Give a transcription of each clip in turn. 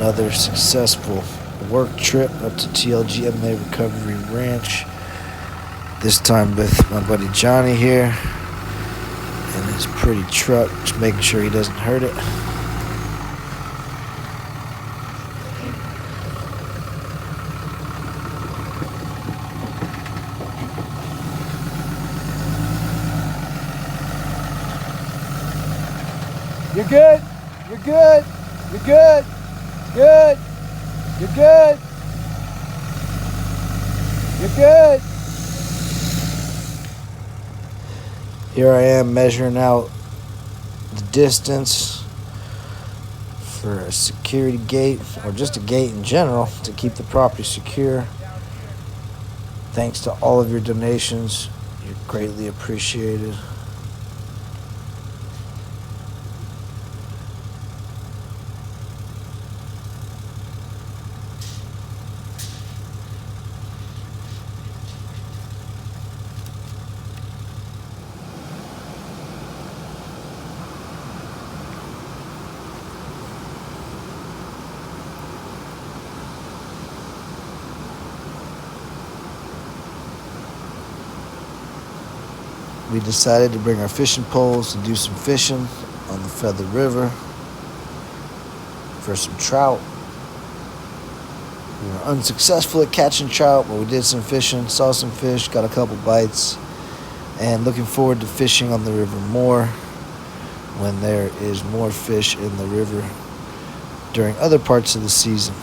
another successful work trip up to TLGMMA Recovery Ranch. This time with my buddy Johnny here and his pretty truck, just making sure he doesn't hurt it. You're good. You're good. You're good. Good. You're good. You're good. Here I am measuring out the distance for a security gate, or just a gate in general, to keep the property secure. Thanks to all of your donations. You're greatly appreciated. We decided to bring our fishing poles and do some fishing on the Feather River for some trout. We were unsuccessful at catching trout, but we did some fishing, saw some fish, got a couple bites, and looking forward to fishing on the river more when there is more fish in the river during other parts of the season.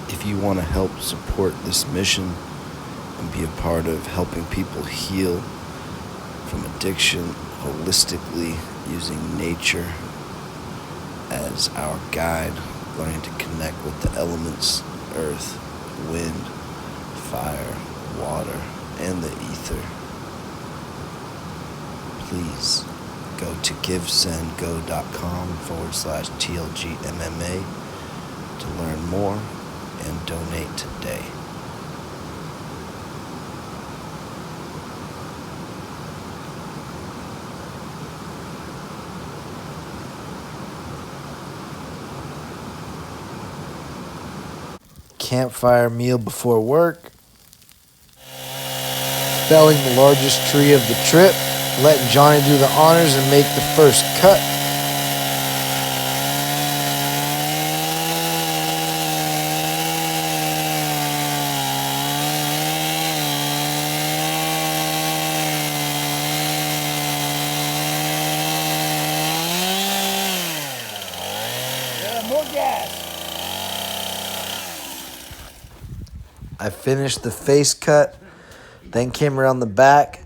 If you want to help support this mission and be a part of helping people heal from addiction holistically, using nature as our guide, learning to connect with the elements, earth, wind, fire, water, and the ether, please go to givesendgo.com/TLGMMA to learn more and donate today. Campfire meal before work. Felling the largest tree of the trip. Letting Johnny do the honors and make the first cut. More gas. I finished the face cut, then came around the back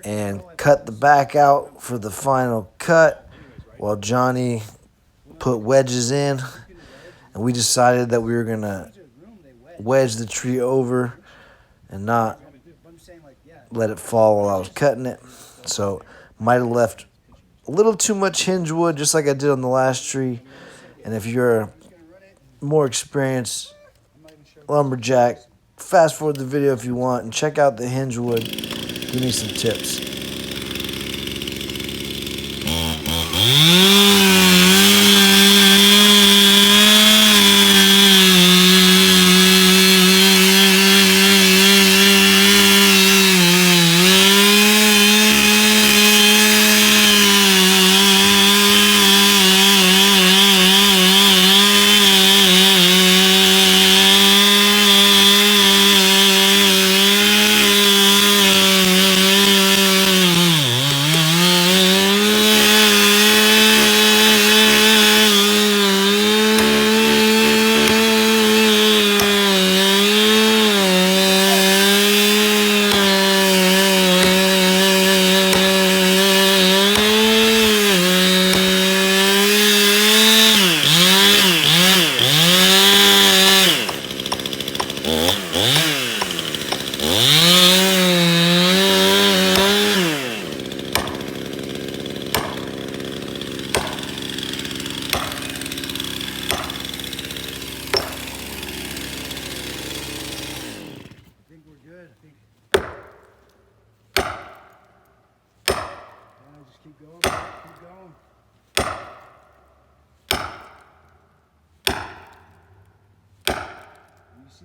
and cut the back out for the final cut while Johnny put wedges in. And we decided that we were going to wedge the tree over and not let it fall while I was cutting it. So might have left a little too much hinge wood, just like I did on the last tree. And if you're a more experienced lumberjack, fast forward the video if you want and check out the hinge wood. Give me some tips.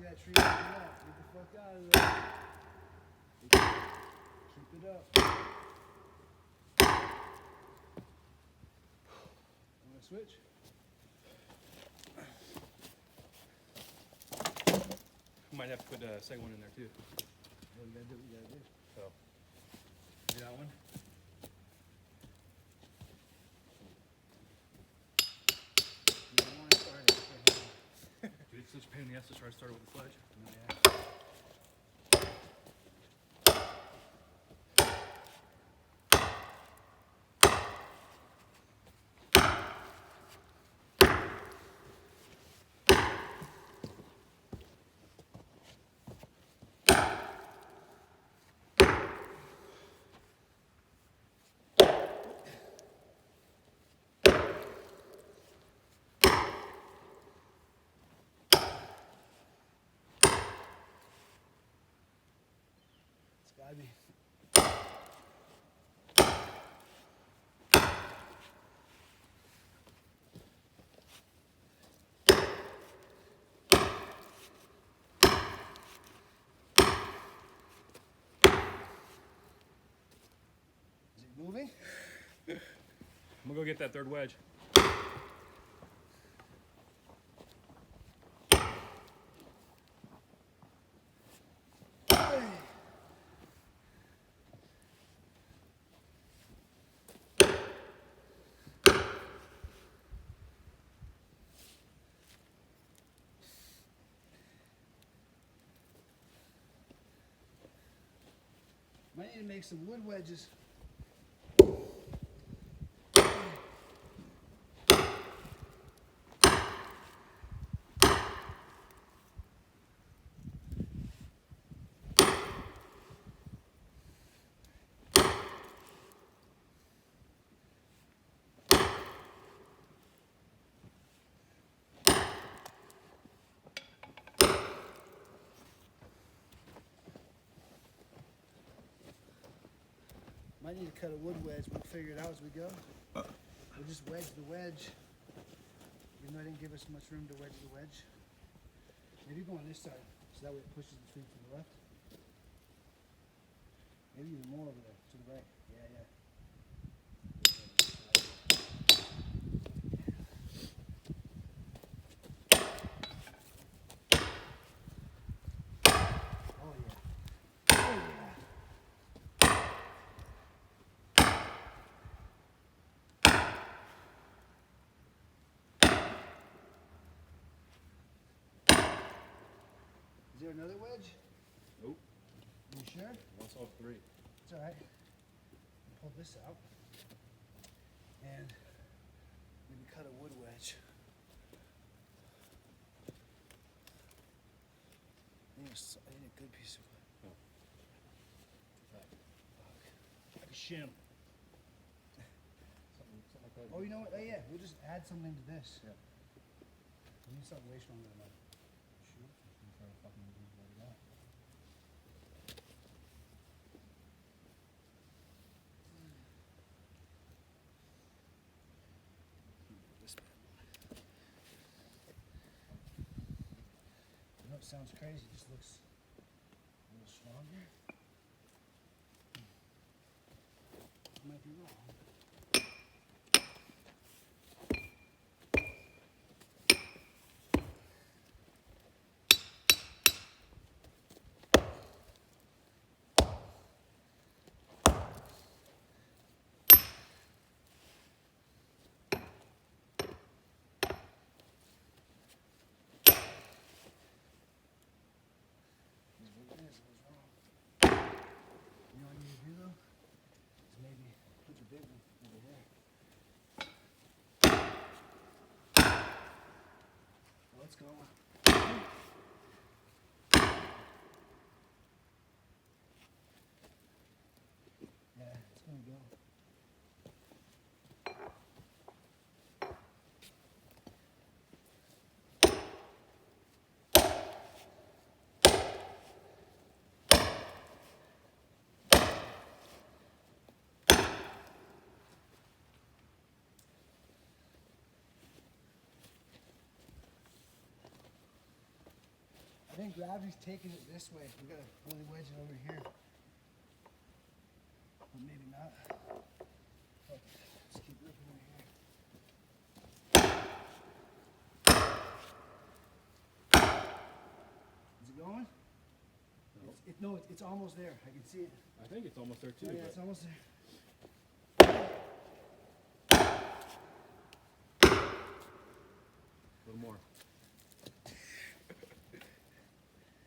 see that tree? Get the fuck out of there. Keep it up. Want to switch? Might have to put a second one in there too. What we gotta do? We gotta do. So, do that one. You don't want to start it. Dude, it's such a pain in the ass to try to start it with the sledge. Yeah. It's gotta be. Is it moving? I'm gonna go get that third wedge. Might need to make some wood wedges. Might need to cut a wood wedge. We'll figure it out as we go. We'll just wedge the wedge. Even though I didn't give us much room to wedge the wedge. Maybe go on this side, so that way it pushes the tree to the left. Maybe even more over there, to the right. Yeah, yeah. Oh yeah. Oh yeah. Is there another wedge? Nope. You sure? Once off three. It's alright. Pull this out. And maybe cut a wood wedge. I need a good piece of wood. Like a shim. Something like that. Oh, you know what? Oh, yeah. We'll just add something to this. Yeah. We need something way stronger than that. Shoot. This bad boy. I know it sounds crazy. It just looks a little stronger. I might be wrong. You know what you need to do though? Is maybe put your big one over here. Oh, it's going. Yeah, it's gonna go. think gravity's taking it this way. We gotta really wedge it over here. But maybe not. Okay, let's keep ripping over here. Is it going? No. It's almost there. I can see it. I think it's almost there too. Oh, yeah, it's almost there. A little more.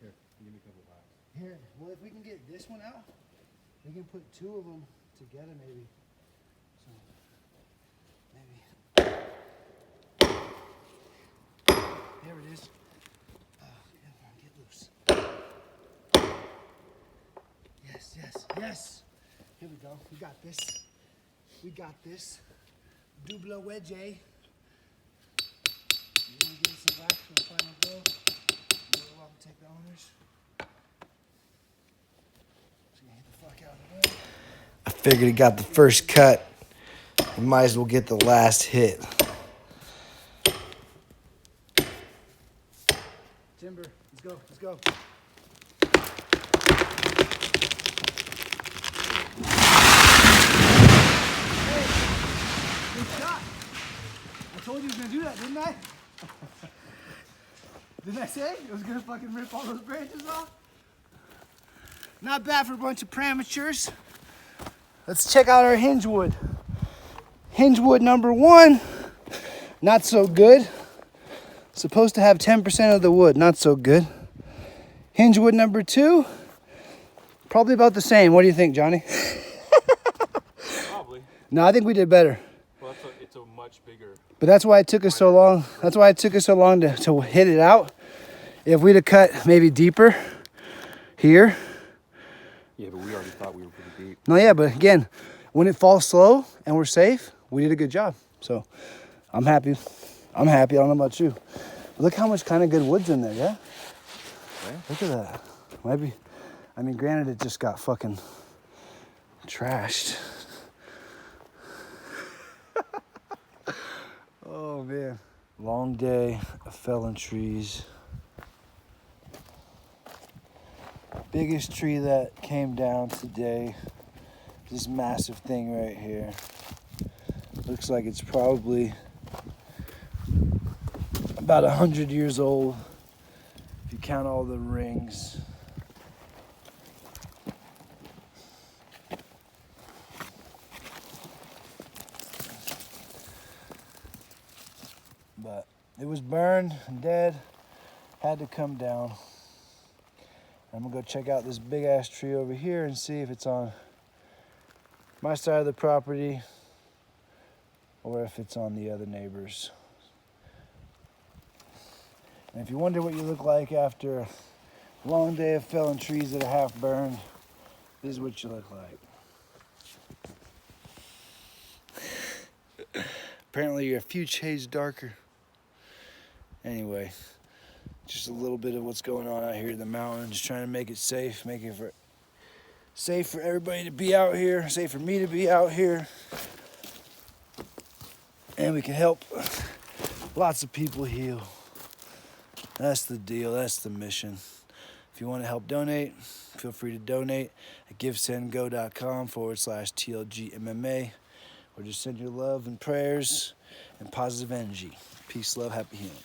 Here, give me a couple of whacks. Here, well, if we can get this one out, we can put two of them together maybe. So, maybe. There it is. Get loose. Yes, yes, yes. Here we go. We got this. We got this. Double wedge, eh? You're gonna give us some wax for the final go. You're welcome to take the honors. Just gonna hit the fuck out of the way. I figured he got the first cut. He might as well get the last hit. Timber, let's go, let's go. Hey, good shot. I told you he was gonna do that, didn't I? Didn't I say it was gonna fucking rip all those branches off? Not bad for a bunch of amateurs. Let's check out our hinge wood. Hinge wood number 1, not so good. Supposed to have 10% of the wood, not so good. Hinge wood number 2, probably about the same. What do you think, Johnny? Probably. No, I think we did better. Well, it's a much bigger. But that's why it took us so long. That's why it took us so long to hit it out. If we'd have cut maybe deeper here. Yeah, but we already thought we were pretty deep. No, yeah, but again, when it falls slow and we're safe, we did a good job. So I'm happy. I'm happy. I don't know about you. Look how much kind of good wood's in there, yeah? Okay. Look at that. Might be, I mean, granted, it just got fucking trashed. Oh, man. Long day of felling trees. Biggest tree that came down today. This massive thing right here. Looks like it's probably about 100 years old if you count all the rings. But it was burned and dead, had to come down. I'm gonna go check out this big ass tree over here and see if it's on my side of the property or if it's on the other neighbors. And if you wonder what you look like after a long day of felling trees that are half burned, this is what you look like. Apparently you're a few shades darker. Anyway, just a little bit of what's going on out here in the mountain. Just trying to make it safe, make it safe for everybody to be out here, safe for me to be out here. And we can help lots of people heal. That's the deal, that's the mission. If you want to help donate, feel free to donate at givesendgo.com/TLGMMA, or just send your love and prayers and positive energy. Peace, love, happy healing.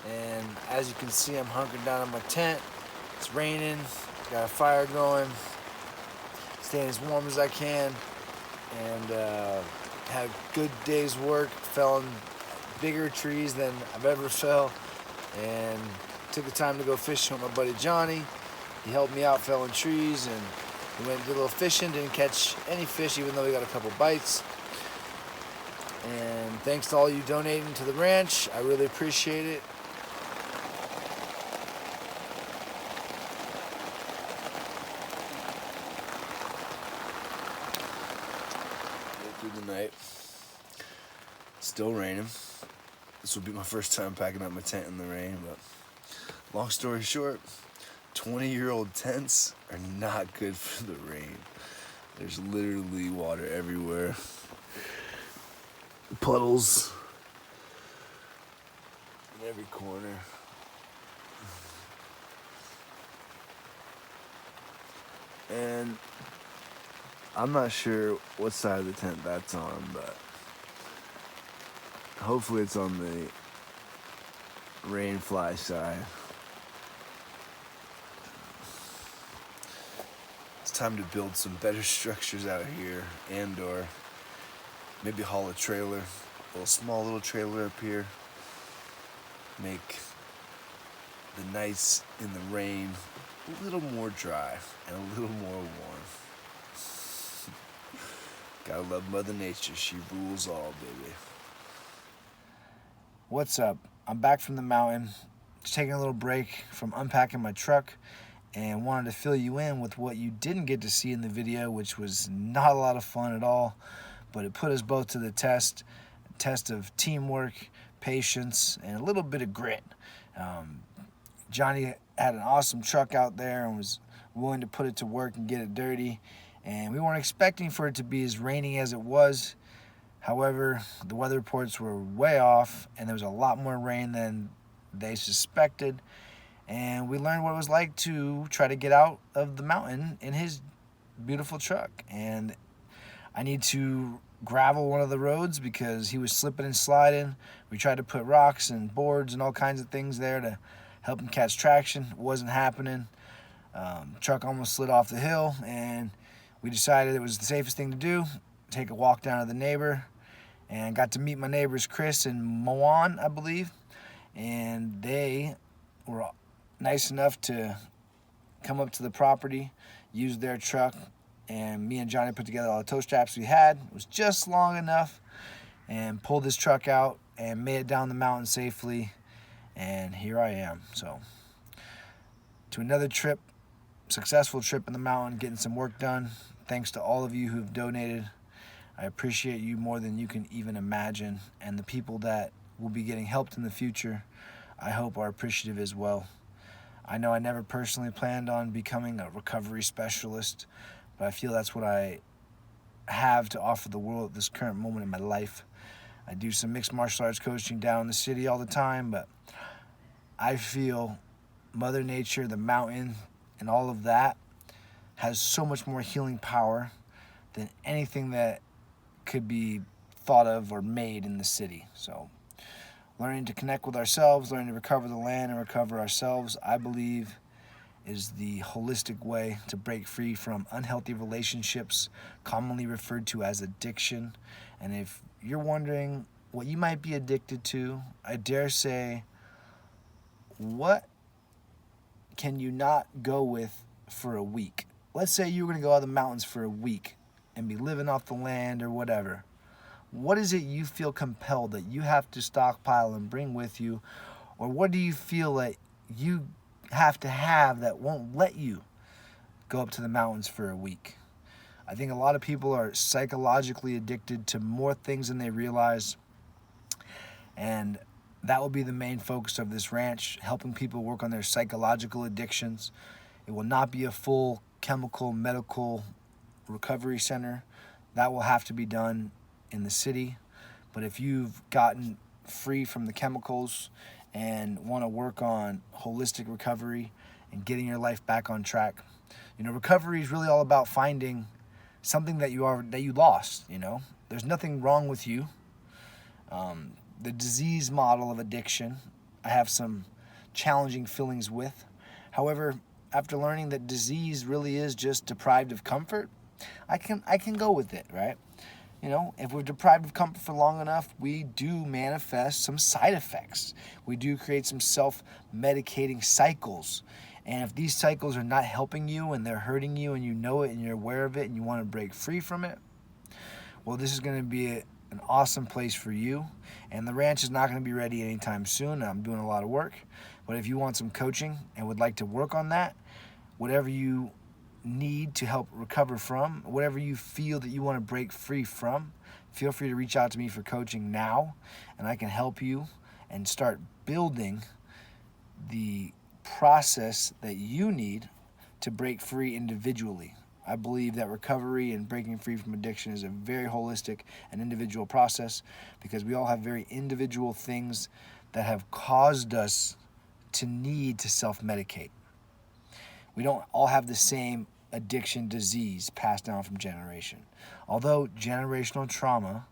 And as you can see, I'm hunkered down in my tent. It's raining, got a fire going, staying as warm as I can, and had a good day's work, felling bigger trees than I've ever felled, and took the time to go fishing with my buddy Johnny. He helped me out felling trees, and we went and did a little fishing, didn't catch any fish even though we got a couple bites. And thanks to all you donating to the ranch, I really appreciate it. Through the night. Still raining. This will be my first time packing up my tent in the rain, but long story short, 20-year-old tents are not good for the rain. There's literally water everywhere. Puddles in every corner. And I'm not sure what side of the tent that's on, but hopefully it's on the rainfly side. It's time to build some better structures out here, and or maybe haul a trailer, a small little trailer up here. Make the nights in the rain a little more dry and a little more warm. Gotta love Mother Nature. She rules all, baby. What's up? I'm back from the mountain, just taking a little break from unpacking my truck, and wanted to fill you in with what you didn't get to see in the video, which was not a lot of fun at all, but it put us both to the test of teamwork, patience, and a little bit of grit. Johnny had an awesome truck out there and was willing to put it to work and get it dirty, and we weren't expecting for it to be as rainy as it was. However, the weather reports were way off, and there was a lot more rain than they suspected, and we learned what it was like to try to get out of the mountain in his beautiful truck. And I need to gravel one of the roads because he was slipping and sliding. We tried to put rocks and boards and all kinds of things there to help him catch traction. It wasn't happening. Truck almost slid off the hill, and we decided it was the safest thing to do, take a walk down to the neighbor, and got to meet my neighbors Chris and Moan, I believe, and they were nice enough to come up to the property, use their truck, and me and Johnny put together all the tow straps we had. It was just long enough, and pulled this truck out and made it down the mountain safely, and here I am. So, to another trip, successful trip in the mountain, getting some work done. Thanks to all of you who've donated. I appreciate you more than you can even imagine, and the people that will be getting helped in the future, I hope are appreciative as well. I know I never personally planned on becoming a recovery specialist, but I feel that's what I have to offer the world at this current moment in my life. I do some mixed martial arts coaching down in the city all the time, but I feel Mother Nature, the mountain, and all of that has so much more healing power than anything that could be thought of or made in the city. So learning to connect with ourselves, learning to recover the land and recover ourselves, I believe is the holistic way to break free from unhealthy relationships, commonly referred to as addiction. And if you're wondering what you might be addicted to, I dare say, what can you not go with for a week? Let's say you were going to go out of the mountains for a week and be living off the land or whatever. What is it you feel compelled that you have to stockpile and bring with you? Or what do you feel that you have to have that won't let you go up to the mountains for a week? I think a lot of people are psychologically addicted to more things than they realize. And that will be the main focus of this ranch, helping people work on their psychological addictions. It will not be a full chemical, medical recovery center. That will have to be done in the city. But if you've gotten free from the chemicals and want to work on holistic recovery and getting your life back on track, recovery is really all about finding something that you lost. There's nothing wrong with you. The disease model of addiction, I have some challenging feelings with. However, after learning that disease really is just deprived of comfort, I can go with it, right? If we're deprived of comfort for long enough, we do manifest some side effects. We do create some self-medicating cycles. And if these cycles are not helping you and they're hurting you and you know it and you're aware of it and you want to break free from it, well, this is going to be an awesome place for you. And the ranch is not going to be ready anytime soon. I'm doing a lot of work. But if you want some coaching and would like to work on that, whatever you need to help recover from, whatever you feel that you want to break free from, feel free to reach out to me for coaching now, and I can help you and start building the process that you need to break free individually. I believe that recovery and breaking free from addiction is a very holistic and individual process because we all have very individual things that have caused us to need to self-medicate. We don't all have the same addiction disease passed down from generation. Although generational trauma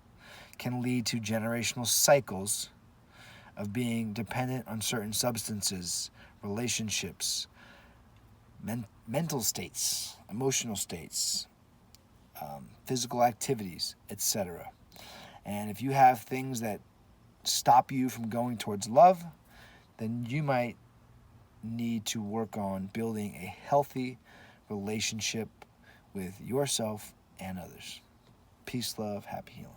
can lead to generational cycles of being dependent on certain substances, relationships, mental states, emotional states, physical activities, etc. And if you have things that stop you from going towards love, then you might need to work on building a healthy relationship with yourself and others. Peace, love, happy healing.